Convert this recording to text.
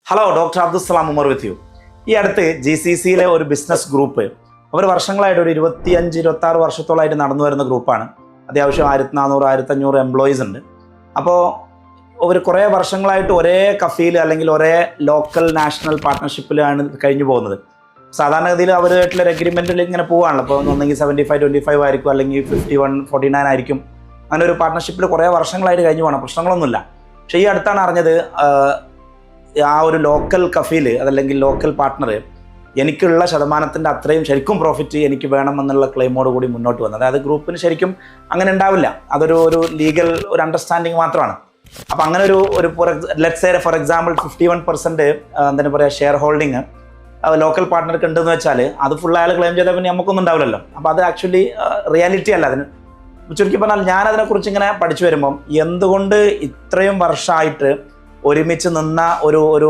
Hello, doctor Abdussalam Umar with you. ഈ അടുത്ത് GCCയിലെ ഒരു ബിസിനസ് ഗ്രൂപ്പ്, അവർ വർഷങ്ങളായിട്ട് ഒരു 25-26 വർഷത്തോളമായിട്ട് നടന്നു വരുന്ന ഗ്രൂപ്പാണ്. അത്യാവശ്യം 1400-1500 എംപ്ലോയീസ് ഉണ്ട്. അപ്പോൾ ഒരു കുറേ വർഷങ്ങളായിട്ട് ഒരേ കഫീൽ അല്ലെങ്കിൽ ഒരേ ലോക്കൽ നാഷണൽ പാർട്ട്ണർഷിപ്പിലാണ് കഴിഞ്ഞു പോകുന്നത്. സാധാരണഗതിയിൽ അവരുമായിട്ടുള്ളൊരു എഗ്രിമെൻറ്റിൽ ഇങ്ങനെ പോവുകയാണല്ലോ. അപ്പോൾ ഒന്നെങ്കിൽ 75-25 ആയിരിക്കും, അല്ലെങ്കിൽ 51-49 ആയിരിക്കും. അങ്ങനെ ഒരു പാർട്ട്ണർഷിപ്പിൽ കുറേ വർഷങ്ങളായിട്ട് കഴിഞ്ഞു പോകണം, പ്രശ്നങ്ങളൊന്നുമില്ല. പക്ഷേ ഈ അടുത്താണ് അറിഞ്ഞത് ആ ഒരു ലോക്കൽ കഫീൽ അതല്ലെങ്കിൽ ലോക്കൽ പാർട്ട്ണർ എനിക്കുള്ള ശതമാനത്തിൻ്റെ അത്രയും ശരിക്കും പ്രോഫിറ്റ് എനിക്ക് വേണമെന്നുള്ള ക്ലെയിമോട് കൂടി മുന്നോട്ട് വന്നത്. അതായത് ഗ്രൂപ്പിന് ശരിക്കും അങ്ങനെ ഉണ്ടാവില്ല, അതൊരു ലീഗൽ ഒരു അണ്ടർസ്റ്റാൻഡിങ് മാത്രമാണ്. അപ്പം അങ്ങനെ ഒരു ലെറ്റ്സ് സേ ഫോർ എക്സാമ്പിൾ 51% എന്താ പറയുക ഷെയർ ഹോൾഡിങ് ലോക്കൽ പാർട്ട്ണർക്ക് ഉണ്ടെന്ന് വെച്ചാൽ അത് ഫുൾ അയാൾ ക്ലെയിം ചെയ്താൽ പിന്നെ നമുക്കൊന്നും ഉണ്ടാവില്ലല്ലോ. അപ്പോൾ അത് ആക്ച്വലി റിയാലിറ്റി അല്ല. അതിന് ചുരുക്കി പറഞ്ഞാൽ ഞാനതിനെക്കുറിച്ച് ഇങ്ങനെ പഠിച്ചു വരുമ്പം എന്തുകൊണ്ട് ഇത്രയും വർഷമായിട്ട് ഒരുമിച്ച് നിന്ന ഒരു